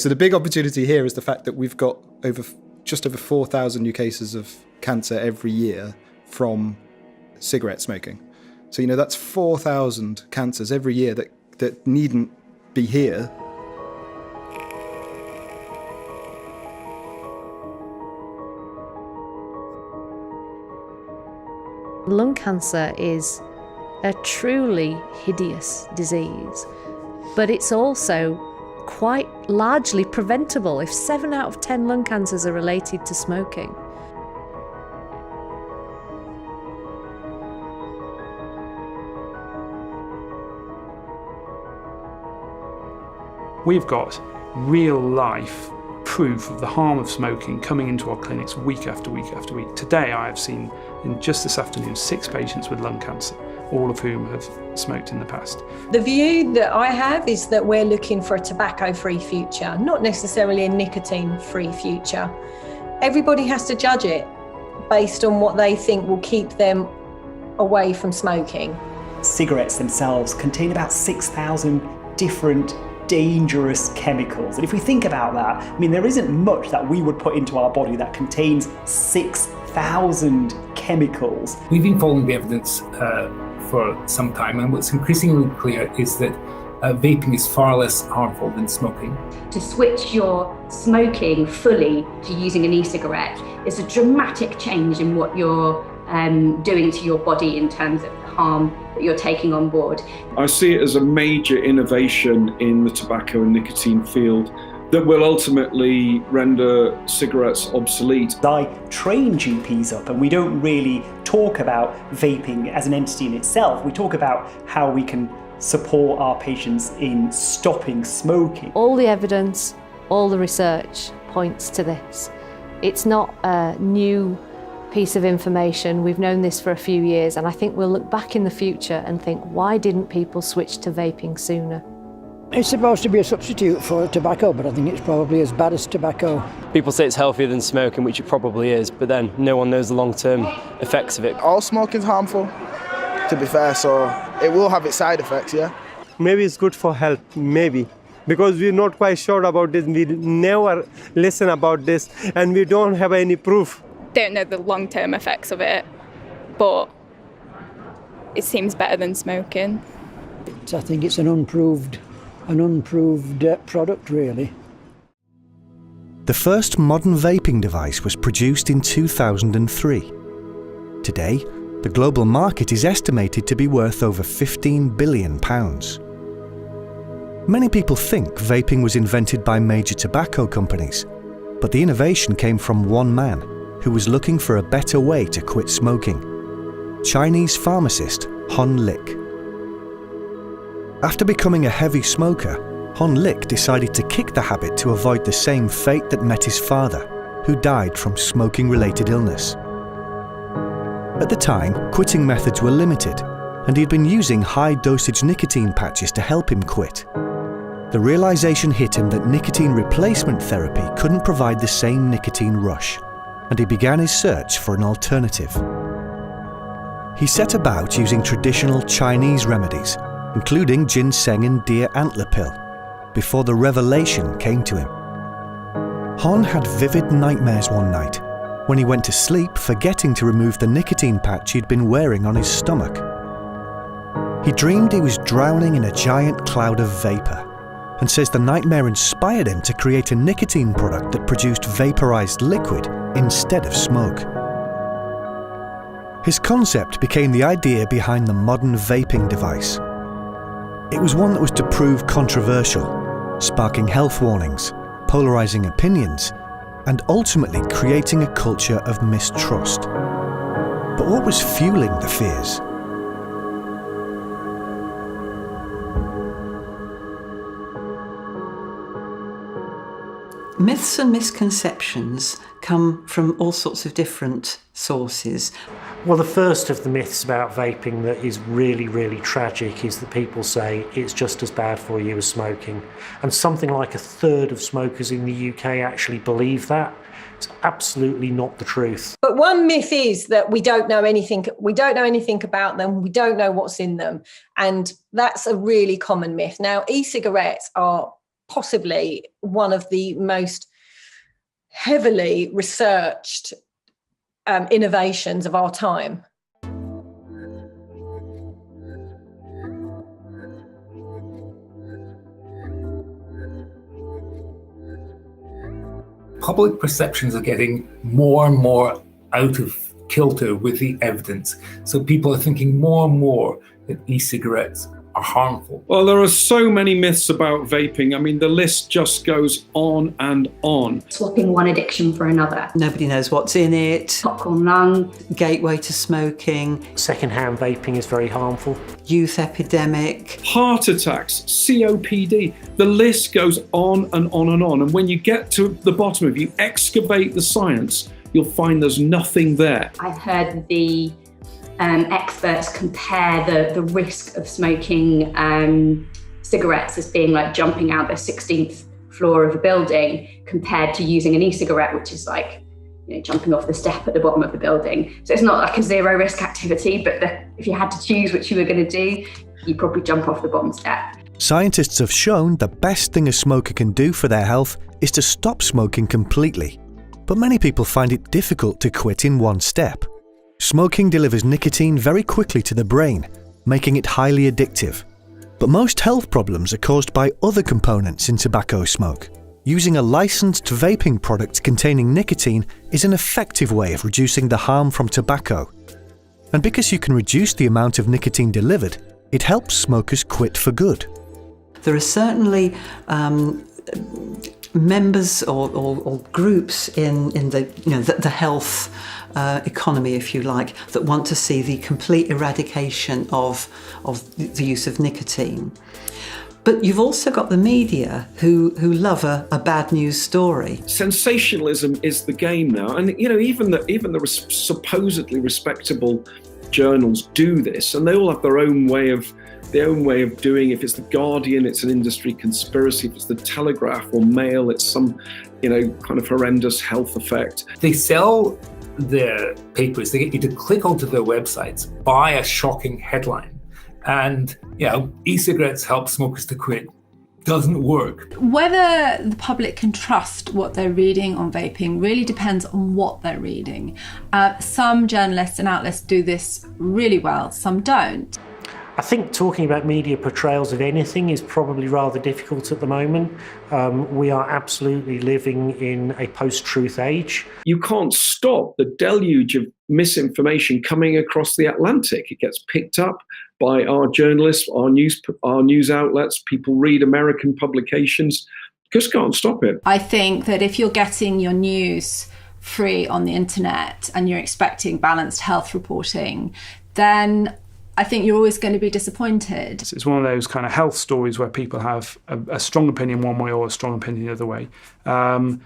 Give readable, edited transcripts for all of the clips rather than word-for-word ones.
So the big opportunity here is the fact that we've got just over 4,000 new cases of cancer every year from cigarette smoking. So, that's 4,000 cancers every year that needn't be here. Lung cancer is a truly hideous disease, but it's also quite largely preventable if 7 out of 10 lung cancers are related to smoking. We've got real life proof of the harm of smoking coming into our clinics week after week after week. Today I have seen, in just this afternoon, 6 patients with lung cancer, all of whom have smoked in the past. The view that I have is that we're looking for a tobacco-free future, not necessarily a nicotine-free future. Everybody has to judge it based on what they think will keep them away from smoking. Cigarettes themselves contain about 6,000 different dangerous chemicals. And if we think about that, there isn't much that we would put into our body that contains 6,000 chemicals. We've been following the evidence for some time, and what's increasingly clear is that vaping is far less harmful than smoking. To switch your smoking fully to using an e-cigarette is a dramatic change in what you're doing to your body in terms of harm that you're taking on board. I see it as a major innovation in the tobacco and nicotine field that will ultimately render cigarettes obsolete. I train GPs up, and we don't really talk about vaping as an entity in itself. We talk about how we can support our patients in stopping smoking. All the evidence, all the research points to this. It's not a new piece of information. We've known this for a few years, and I think we'll look back in the future and think, why didn't people switch to vaping sooner? It's supposed to be a substitute for tobacco, but I think it's probably as bad as tobacco. People say it's healthier than smoking, which it probably is, but then no one knows the long-term effects of it. All smoking is harmful, to be fair, so it will have its side effects, yeah. Maybe it's good for health, maybe. Because we're not quite sure about this, we never listen about this, and we don't have any proof. Don't know the long-term effects of it, but it seems better than smoking. I think it's an unproved product, really. The first modern vaping device was produced in 2003. Today, the global market is estimated to be worth over £15 billion. Many people think vaping was invented by major tobacco companies, but the innovation came from one man who was looking for a better way to quit smoking: Chinese pharmacist Hon Lik. After becoming a heavy smoker, Hon Lik decided to kick the habit to avoid the same fate that met his father, who died from smoking-related illness. At the time, quitting methods were limited, and he'd been using high-dosage nicotine patches to help him quit. The realization hit him that nicotine replacement therapy couldn't provide the same nicotine rush, and he began his search for an alternative. He set about using traditional Chinese remedies, including ginseng and deer antler pill, before the revelation came to him. Hon had vivid nightmares one night, when he went to sleep forgetting to remove the nicotine patch he'd been wearing on his stomach. He dreamed he was drowning in a giant cloud of vapor, and says the nightmare inspired him to create a nicotine product that produced vaporized liquid instead of smoke. His concept became the idea behind the modern vaping device. It was one that was to prove controversial, sparking health warnings, polarizing opinions, and ultimately creating a culture of mistrust. But what was fueling the fears? Myths and misconceptions come from all sorts of different sources. Well, the first of the myths about vaping that is really, really tragic is that people say it's just as bad for you as smoking. And something like a third of smokers in the UK actually believe that. It's absolutely not the truth. But one myth is that we don't know anything about them, we don't know what's in them. And that's a really common myth. Now, e-cigarettes are possibly one of the most heavily researched innovations of our time. Public perceptions are getting more and more out of kilter with the evidence. So people are thinking more and more that e-cigarettes are harmful. Well, there are so many myths about vaping. I mean, the list just goes on and on. Swapping one addiction for another. Nobody knows what's in it. Popcorn lung. Gateway to smoking. Secondhand vaping is very harmful. Youth epidemic. Heart attacks, COPD. The list goes on and on and on. And when you get to the bottom of it, you excavate the science, you'll find there's nothing there. I've heard the experts compare the risk of smoking cigarettes as being like jumping out the 16th floor of a building compared to using an e-cigarette, which is like, you know, jumping off the step at the bottom of the building. So it's not like a zero risk activity, but if you had to choose which you were going to do, you'd probably jump off the bottom step. Scientists have shown the best thing a smoker can do for their health is to stop smoking completely. But many people find it difficult to quit in one step. Smoking delivers nicotine very quickly to the brain, making it highly addictive. But most health problems are caused by other components in tobacco smoke. Using a licensed vaping product containing nicotine is an effective way of reducing the harm from tobacco. And because you can reduce the amount of nicotine delivered, it helps smokers quit for good. There are certainly members or groups in the health economy, if you like, that want to see the complete eradication of the use of nicotine. But you've also got the media who love a bad news story. Sensationalism is the game now, and even the supposedly respectable journals do this, and they all have their own way of doing. If it's the Guardian, it's an industry conspiracy. If it's the Telegraph or Mail, it's some kind of horrendous health effect. They sell their papers, they get you to click onto their websites, buy a shocking headline, and e-cigarettes help smokers to quit. Doesn't work. Whether the public can trust what they're reading on vaping really depends on what they're reading. Some journalists and outlets do this really well, some don't. I think talking about media portrayals of anything is probably rather difficult at the moment. We are absolutely living in a post-truth age. You can't stop the deluge of misinformation coming across the Atlantic. It gets picked up by our journalists, our news outlets. People read American publications. Just can't stop it. I think that if you're getting your news free on the internet and you're expecting balanced health reporting, then I think you're always going to be disappointed. It's one of those kind of health stories where people have a strong opinion one way or a strong opinion the other way. And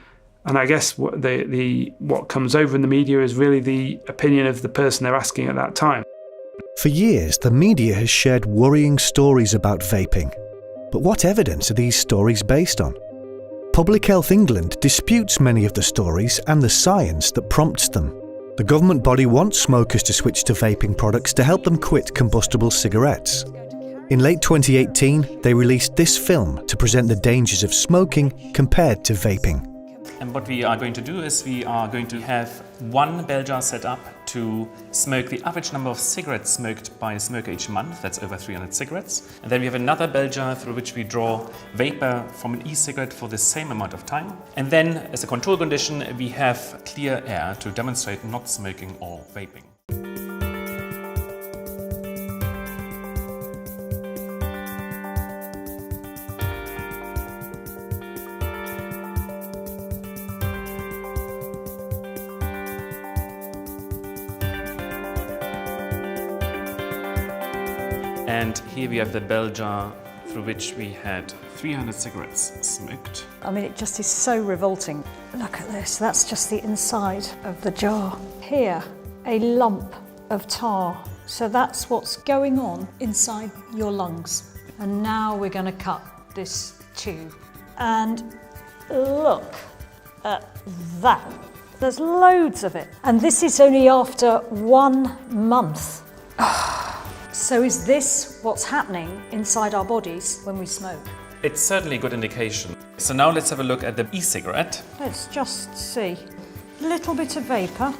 I guess what comes over in the media is really the opinion of the person they're asking at that time. For years, the media has shared worrying stories about vaping. But what evidence are these stories based on? Public Health England disputes many of the stories and the science that prompts them. The government body wants smokers to switch to vaping products to help them quit combustible cigarettes. In late 2018, they released this film to present the dangers of smoking compared to vaping. And what we are going to do is we are going to have one bell jar set up to smoke the average number of cigarettes smoked by a smoker each month. That's over 300 cigarettes. And then we have another bell jar through which we draw vapor from an e-cigarette for the same amount of time. And then, as a control condition, we have clear air to demonstrate not smoking or vaping. And here we have the bell jar through which we had 300 cigarettes smoked. I mean, it just is so revolting. Look at this, that's just the inside of the jar. Here, a lump of tar. So that's what's going on inside your lungs. And now we're going to cut this tube. And look at that. There's loads of it. And this is only after 1 month. So is this what's happening inside our bodies when we smoke? It's certainly a good indication. So now let's have a look at the e-cigarette. Let's just see. A little bit of vapour,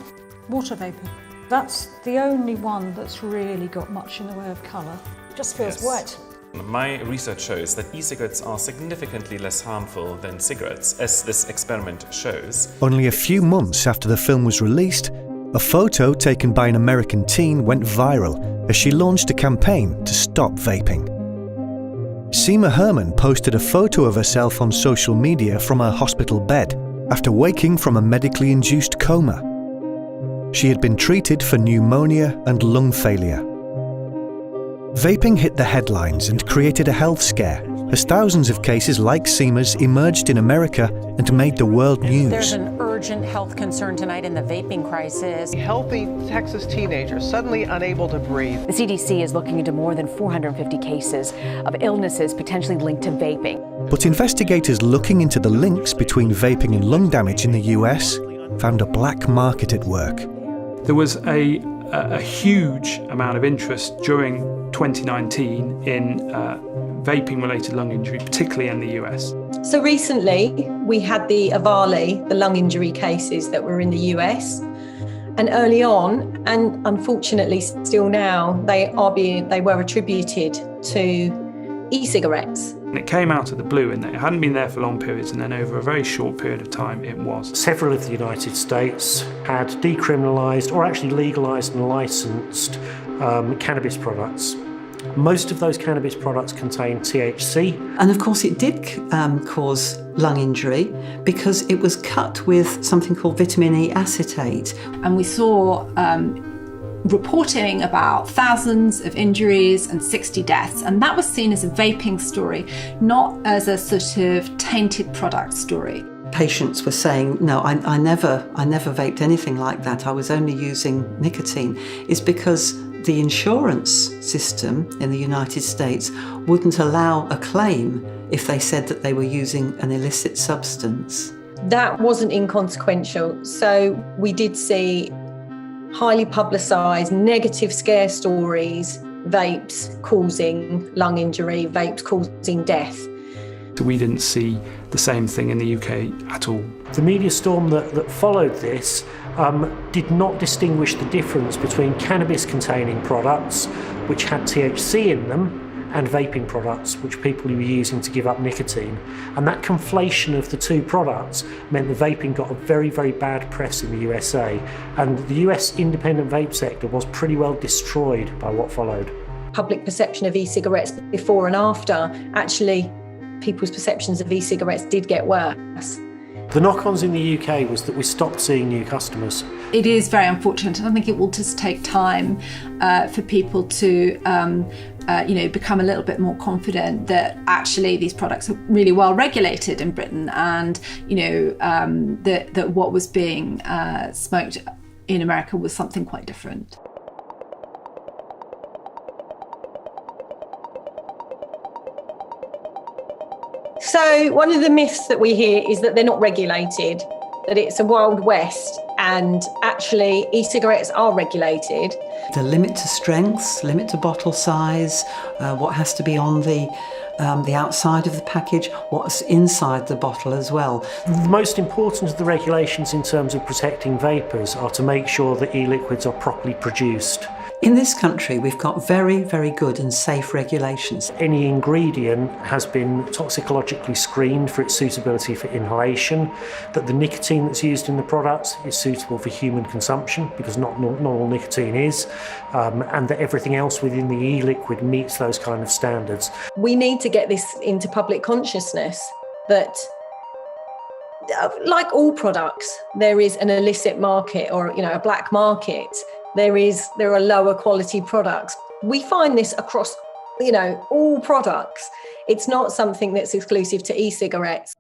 water vapour. That's the only one that's really got much in the way of colour. Just feels wet. My research shows that e-cigarettes are significantly less harmful than cigarettes, as this experiment shows. Only a few months after the film was released, a photo taken by an American teen went viral as she launched a campaign to stop vaping. Seema Herman posted a photo of herself on social media from her hospital bed after waking from a medically induced coma. She had been treated for pneumonia and lung failure. Vaping hit the headlines and created a health scare as thousands of cases like Seema's emerged in America and made the world news. There's an urgent health concern tonight in the vaping crisis. Healthy Texas teenager suddenly unable to breathe. The CDC is looking into more than 450 cases of illnesses potentially linked to vaping. But investigators looking into the links between vaping and lung damage in the US found a black market at work. There was a huge amount of interest during 2019 in vaping-related lung injury, particularly in the US. So recently, we had the Avali, the lung injury cases that were in the US. And early on, and unfortunately still now, they were attributed to e-cigarettes. And it came out of the blue, and it hadn't been there for long periods, and then over a very short period of time it was. Several of the United States had decriminalised or actually legalised and licensed cannabis products. Most of those cannabis products contain THC. And of course it did cause lung injury because it was cut with something called vitamin E acetate. And we saw reporting about thousands of injuries and 60 deaths, and that was seen as a vaping story, not as a sort of tainted product story. Patients were saying, no, I never vaped anything like that, I was only using nicotine. It's because the insurance system in the United States wouldn't allow a claim if they said that they were using an illicit substance. That wasn't inconsequential. So we did see highly publicised negative scare stories, vapes causing lung injury, vapes causing death. So we didn't see the same thing in the UK at all. The media storm that followed this did not distinguish the difference between cannabis-containing products, which had THC in them, and vaping products, which people were using to give up nicotine. And that conflation of the two products meant the vaping got a very, very bad press in the USA. And the US independent vape sector was pretty well destroyed by what followed. Public perception of e-cigarettes before and after, actually, people's perceptions of e-cigarettes did get worse. The knock-ons in the UK was that we stopped seeing new customers. It is very unfortunate, and I think it will just take time for people to become a little bit more confident that actually these products are really well regulated in Britain, and that what was being smoked in America was something quite different. So one of the myths that we hear is that they're not regulated, that it's a Wild West, and actually e-cigarettes are regulated. The limit to strengths, limit to bottle size, what has to be on the outside of the package, what's inside the bottle as well. The most important of the regulations in terms of protecting vapors are to make sure that e-liquids are properly produced. In this country, we've got very, very good and safe regulations. Any ingredient has been toxicologically screened for its suitability for inhalation, that the nicotine that's used in the products is suitable for human consumption, because not all nicotine is, and that everything else within the e-liquid meets those kind of standards. We need to get this into public consciousness that, like all products, there is an illicit market or a black market. There are lower quality products. We find this across, all products. It's not something that's exclusive to e-cigarettes.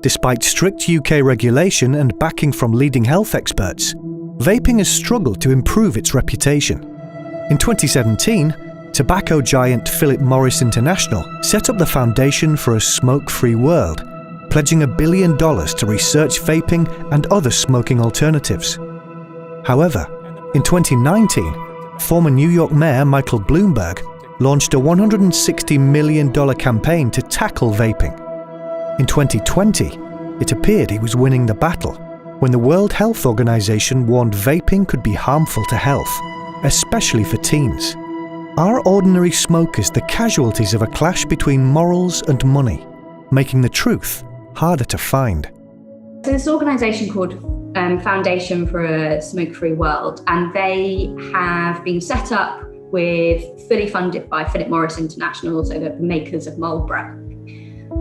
Despite strict UK regulation and backing from leading health experts, vaping has struggled to improve its reputation. In 2017, tobacco giant Philip Morris International set up the Foundation for a Smoke-Free World, pledging $1 billion to research vaping and other smoking alternatives. However, in 2019, former New York Mayor Michael Bloomberg launched a $160 million campaign to tackle vaping. In 2020, it appeared he was winning the battle when the World Health Organization warned vaping could be harmful to health, especially for teens. Are ordinary smokers the casualties of a clash between morals and money, making the truth harder to find? So this organisation called Foundation for a Smoke-Free World, and they have been set up fully funded by Philip Morris International, so the makers of Marlboro.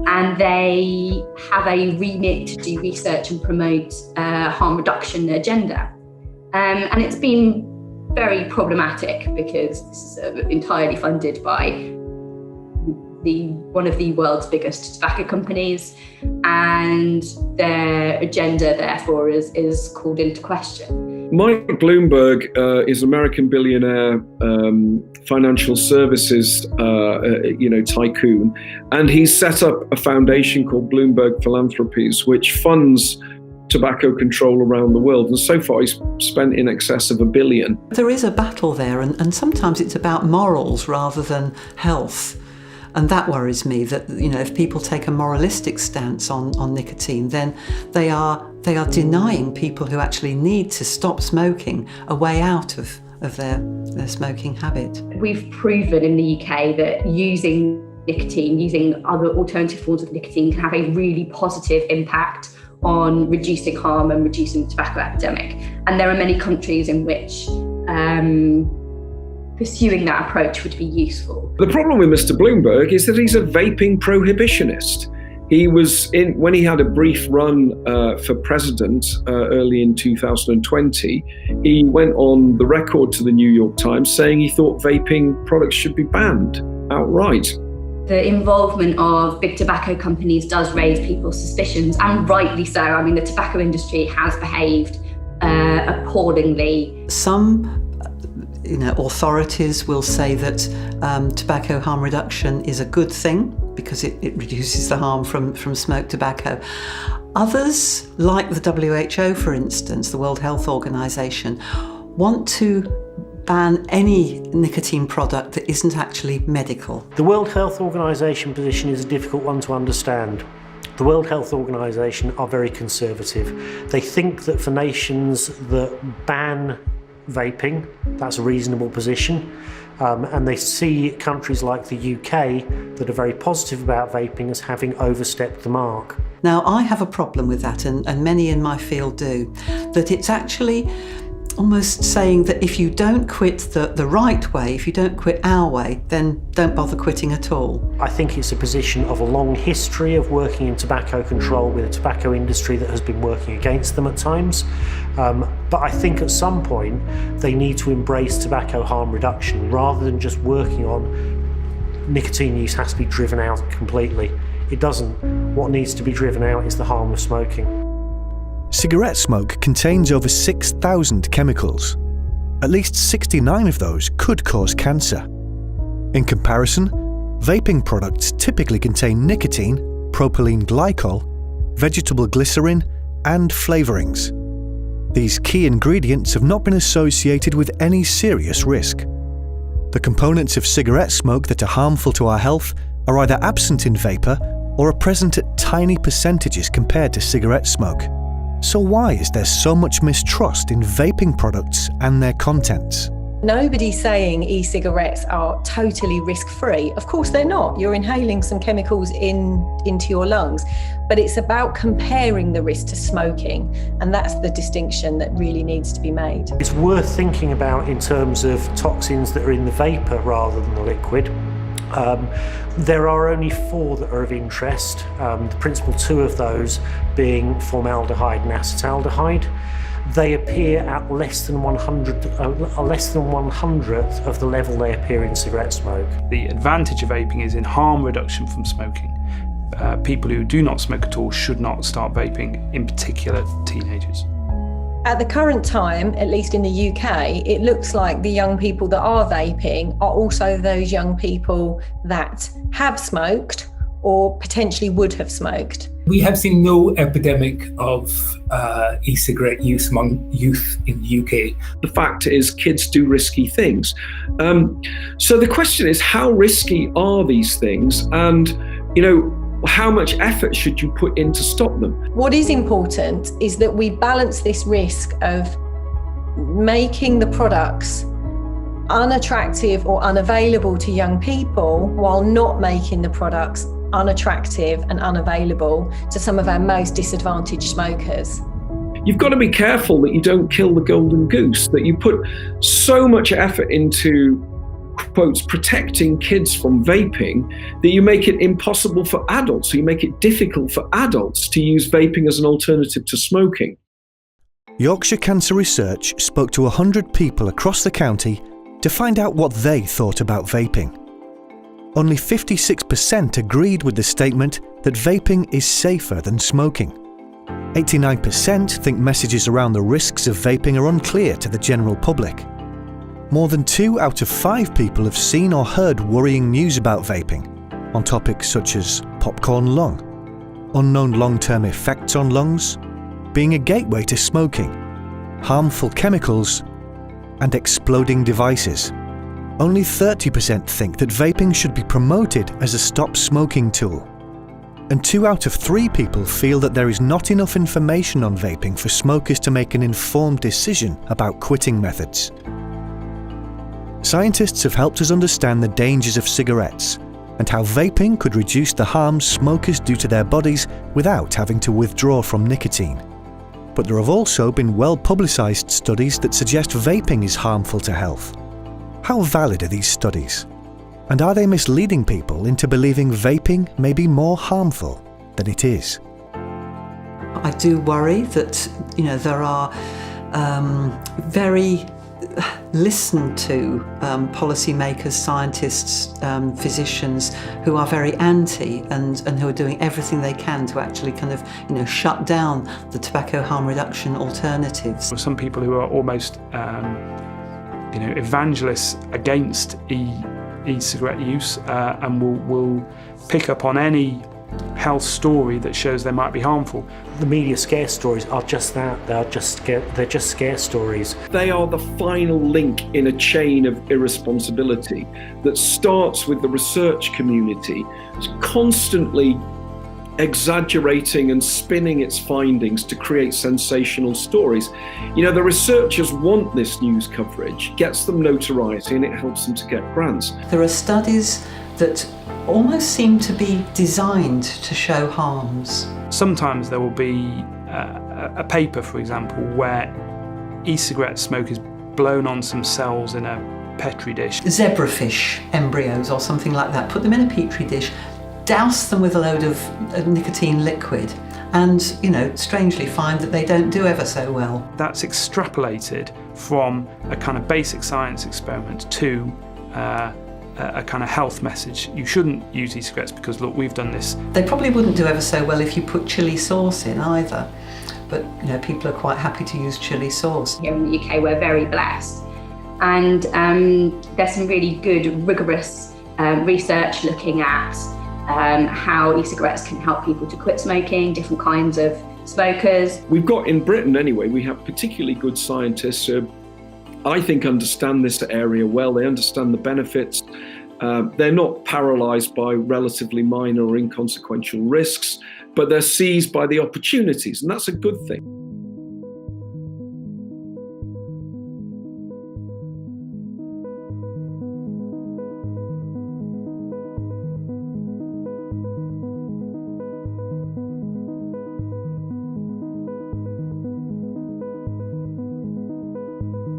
And they have a remit to do research and promote harm reduction agenda. And it's been very problematic because this is entirely funded by one of the world's biggest tobacco companies, and their agenda therefore is called into question. Mike Bloomberg is an American billionaire, financial services tycoon, and he's set up a foundation called Bloomberg Philanthropies, which funds tobacco control around the world, and so far he's spent in excess of $1 billion. There is a battle there, and sometimes it's about morals rather than health. And that worries me, that if people take a moralistic stance on nicotine, then they are denying people who actually need to stop smoking a way out of their smoking habit. We've proven in the UK that using nicotine, using other alternative forms of nicotine, can have a really positive impact on reducing harm and reducing the tobacco epidemic. And there are many countries in which pursuing that approach would be useful. The problem with Mr. Bloomberg is that he's a vaping prohibitionist. He was when he had a brief run for president early in 2020, he went on the record to the New York Times saying he thought vaping products should be banned outright. The involvement of big tobacco companies does raise people's suspicions, and rightly so. I mean, the tobacco industry has behaved appallingly. Some authorities will say that tobacco harm reduction is a good thing because it reduces the harm from smoked tobacco. Others, like the WHO, for instance, the World Health Organization, want to ban any nicotine product that isn't actually medical. The World Health Organization position is a difficult one to understand. The World Health Organization are very conservative. They think that for nations that ban vaping, that's a reasonable position. And they see countries like the UK that are very positive about vaping as having overstepped the mark. Now, I have a problem with that, and many in my field do, that it's actually almost saying that if you don't quit the right way, if you don't quit our way, then don't bother quitting at all. I think it's a position of a long history of working in tobacco control with a tobacco industry that has been working against them at times. But I think at some point they need to embrace tobacco harm reduction rather than just working on nicotine use has to be driven out completely. It doesn't. What needs to be driven out is the harm of smoking. Cigarette smoke contains over 6,000 chemicals. At least 69 of those could cause cancer. In comparison, vaping products typically contain nicotine, propylene glycol, vegetable glycerin, and flavourings. These key ingredients have not been associated with any serious risk. The components of cigarette smoke that are harmful to our health are either absent in vapour or are present at tiny percentages compared to cigarette smoke. So why is there so much mistrust in vaping products and their contents? Nobody's saying e-cigarettes are totally risk-free. Of course they're not. You're inhaling some chemicals into your lungs. But it's about comparing the risk to smoking. And that's the distinction that really needs to be made. It's worth thinking about in terms of toxins that are in the vapour rather than the liquid. There are only 4 that are of interest, the principal 2 of those being formaldehyde and acetaldehyde. They appear at less than 1/100th of the level they appear in cigarette smoke. The advantage of vaping is in harm reduction from smoking. People who do not smoke at all should not start vaping, in particular teenagers. At the current time, at least in the UK, it looks like the young people that are vaping are also those young people that have smoked or potentially would have smoked. We have seen no epidemic of e-cigarette use among youth in the UK. The fact is, kids do risky things. So the question is, how risky are these things? And, how much effort should you put in to stop them? What is important is that we balance this risk of making the products unattractive or unavailable to young people while not making the products unattractive and unavailable to some of our most disadvantaged smokers. You've got to be careful that you don't kill the golden goose, that you put so much effort into, quotes, protecting kids from vaping, that you make it impossible for adults, so you make it difficult for adults to use vaping as an alternative to smoking. Yorkshire Cancer Research spoke to 100 people across the county to find out what they thought about vaping. Only 56% agreed with the statement that vaping is safer than smoking. 89% think messages around the risks of vaping are unclear to the general public. More than 2 out of 5 people have seen or heard worrying news about vaping on topics such as popcorn lung, unknown long-term effects on lungs, being a gateway to smoking, harmful chemicals, and exploding devices. Only 30% think that vaping should be promoted as a stop smoking tool. And 2 out of 3 people feel that there is not enough information on vaping for smokers to make an informed decision about quitting methods. Scientists have helped us understand the dangers of cigarettes and how vaping could reduce the harms smokers do to their bodies without having to withdraw from nicotine. But there have also been well-publicised studies that suggest vaping is harmful to health. How valid are these studies? And are they misleading people into believing vaping may be more harmful than it is? I do worry that, there are very listened to policymakers, scientists, physicians who are very anti and who are doing everything they can to actually shut down the tobacco harm reduction alternatives. Some people who are almost evangelists against e-cigarette use and will pick up on any health story that shows they might be harmful. The media scare stories are just that. They're just scare stories. They are the final link in a chain of irresponsibility that starts with the research community constantly exaggerating and spinning its findings to create sensational stories. The researchers want this news coverage, gets them notoriety, and it helps them to get grants. There are studies that almost seem to be designed to show harms. Sometimes there will be a paper, for example, where e-cigarette smoke is blown on some cells in a petri dish. Zebrafish embryos or something like that, put them in a petri dish, douse them with a load of nicotine liquid and, strangely find that they don't do ever so well. That's extrapolated from a kind of basic science experiment to a kind of health message. You shouldn't use e-cigarettes because, look, we've done this. They probably wouldn't do ever so well if you put chilli sauce in either. But, people are quite happy to use chilli sauce. Here in the UK, we're very blessed. And there's some really good, rigorous research looking at how e-cigarettes can help people to quit smoking, different kinds of smokers. We've got, in Britain anyway, we have particularly good scientists who I think understand this area well. They understand the benefits. They're not paralysed by relatively minor or inconsequential risks, but they're seized by the opportunities, and that's a good thing.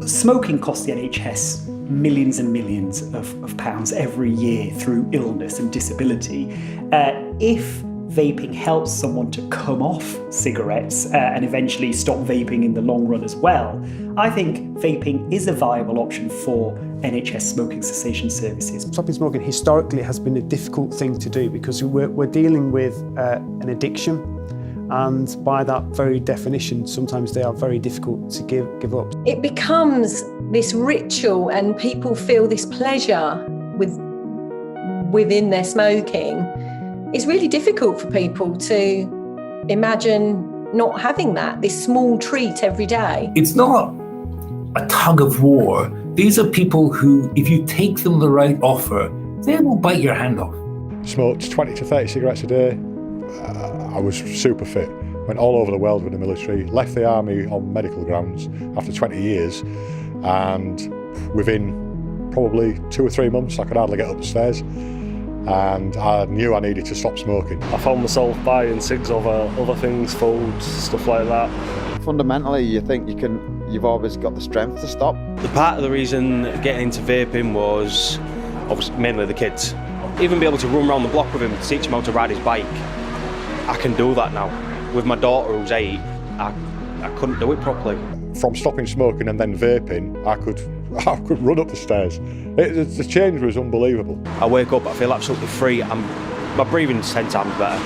Smoking costs the NHS millions and millions of pounds every year through illness and disability. If vaping helps someone to come off cigarettes and eventually stop vaping in the long run as well, I think vaping is a viable option for NHS smoking cessation services. Stopping smoking historically has been a difficult thing to do because we're dealing with an addiction. And by that very definition, sometimes they are very difficult to give up. It becomes this ritual and people feel this pleasure within their smoking. It's really difficult for people to imagine not having that, this small treat every day. It's not a tug of war. These are people who, if you take them the right offer, they will bite your hand off. Smoked 20 to 30 cigarettes a day. I was super fit. Went all over the world with the military. Left the army on medical grounds after 20 years. And within probably 2 or 3 months, I could hardly get up the stairs. And I knew I needed to stop smoking. I found myself buying cigs over other things, food, stuff like that. Fundamentally, you think you've always got the strength to stop. The part of the reason getting into vaping was obviously mainly the kids. Even be able to run around the block with him, teach him how to ride his bike. I can do that now. With my daughter who's 8, I couldn't do it properly. From stopping smoking and then vaping, I could run up the stairs. The change was unbelievable. I wake up, I feel absolutely free. My breathing's 10 times better.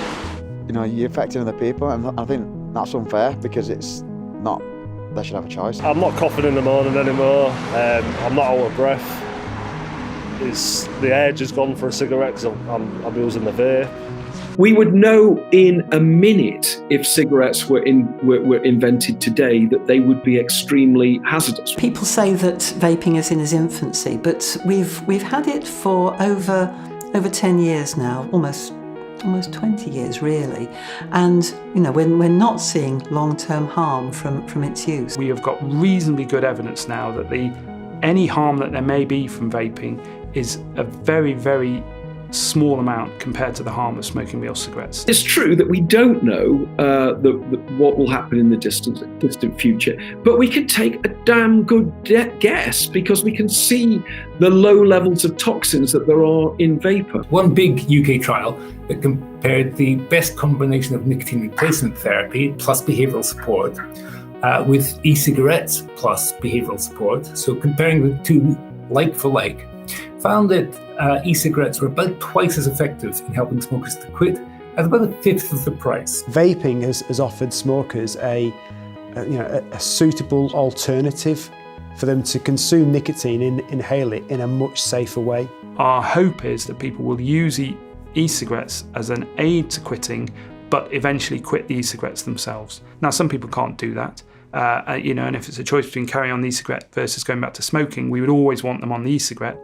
You know, you're affecting other people, and I think that's unfair because it's not, they should have a choice. I'm not coughing in the morning anymore. I'm not out of breath. The edge has gone for a cigarette because I'm using the vape. We would know in a minute if cigarettes were invented today that they would be extremely hazardous. People say that vaping is in its infancy, but we've had it for over 10 years now, almost 20 years really, and you know we're not seeing long-term harm from its use. We have got reasonably good evidence now that any harm that there may be from vaping is a very, very small amount compared to the harm of smoking real cigarettes. It's true that we don't know what will happen in the distant future, but we can take a damn good guess because we can see the low levels of toxins that there are in vapor. One big UK trial that compared the best combination of nicotine replacement therapy plus behavioural support with e-cigarettes plus behavioural support, so comparing the two like for like, found that e-cigarettes were about twice as effective in helping smokers to quit at about 1/5 of the price. Vaping has offered smokers a suitable alternative for them to consume nicotine, inhale it in a much safer way. Our hope is that people will use e-cigarettes as an aid to quitting, but eventually quit the e-cigarettes themselves. Now, some people can't do that. And if it's a choice between carrying on the e-cigarette versus going back to smoking, we would always want them on the e-cigarette.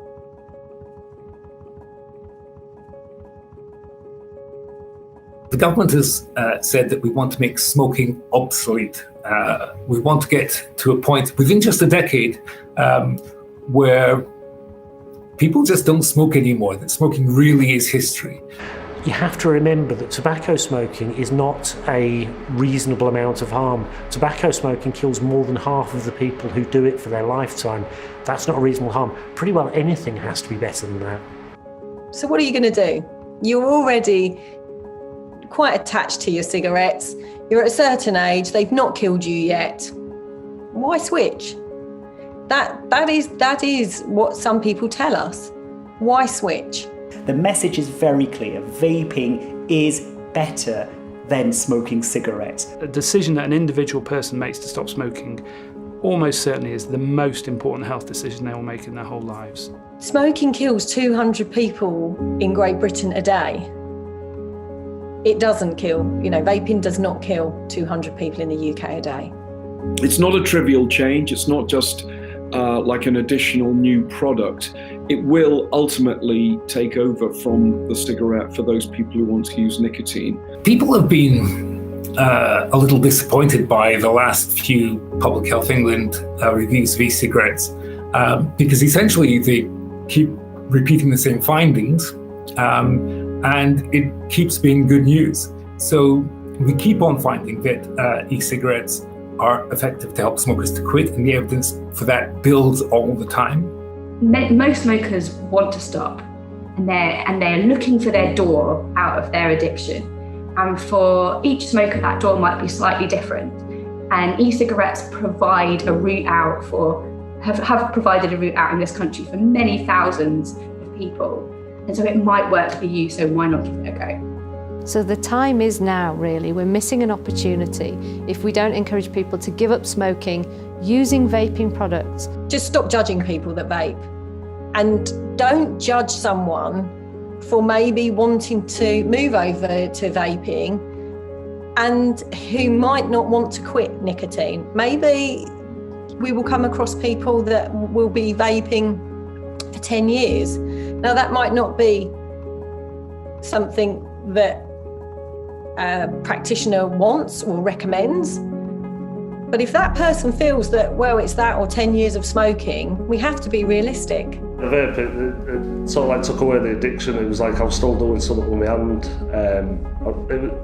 The government has said that we want to make smoking obsolete. We want to get to a point within just a decade where people just don't smoke anymore, that smoking really is history. You have to remember that tobacco smoking is not a reasonable amount of harm. Tobacco smoking kills more than half of the people who do it for their lifetime. That's not a reasonable harm. Pretty well anything has to be better than that. So what are you going to do? You're already quite attached to your cigarettes. You're at a certain age, they've not killed you yet. Why switch? That is what some people tell us. Why switch? The message is very clear. Vaping is better than smoking cigarettes. A decision that an individual person makes to stop smoking almost certainly is the most important health decision they will make in their whole lives. Smoking kills 200 people in Great Britain a day. It doesn't kill, vaping does not kill 200 people in the UK a day. It's not a trivial change. It's not just like an additional new product. It will ultimately take over from the cigarette for those people who want to use nicotine. People have been a little disappointed by the last few Public Health England reviews of e-cigarettes because essentially they keep repeating the same findings and it keeps being good news. So we keep on finding that e-cigarettes are effective to help smokers to quit, and the evidence for that builds all the time. Most smokers want to stop, and they're looking for their door out of their addiction. And for each smoker, that door might be slightly different. And e-cigarettes provide a route out have provided a route out in this country for many thousands of people. And so it might work for you, so why not give it a go? So the time is now, really. We're missing an opportunity if we don't encourage people to give up smoking using vaping products. Just stop judging people that vape, and don't judge someone for maybe wanting to move over to vaping and who might not want to quit nicotine. Maybe we will come across people that will be vaping for 10 years. Now, that might not be something that a practitioner wants or recommends, but if that person feels that, well, it's that or 10 years of smoking, we have to be realistic. The vape, it sort of like took away the addiction. It was like I was still doing something with my hand.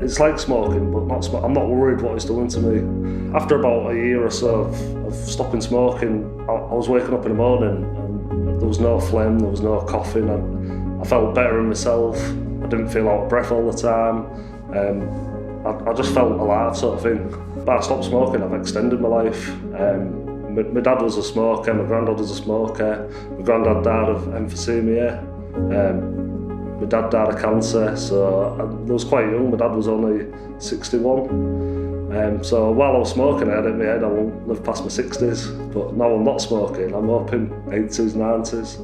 It's like smoking, but not I'm not worried what it's doing to me. After about a year or so of stopping smoking, I was waking up in the morning and there was no phlegm, there was no coughing, and I felt better in myself. I didn't feel out of breath all the time. I just felt alive, sort of thing. But I stopped smoking, I've extended my life. My dad was a smoker, my granddad was a smoker. My granddad died of emphysema. My dad died of cancer, so I was quite young. My dad was only 61. So while I was smoking, I had it in my head I won't live past my 60s. But now I'm not smoking, I'm hoping 80s, 90s.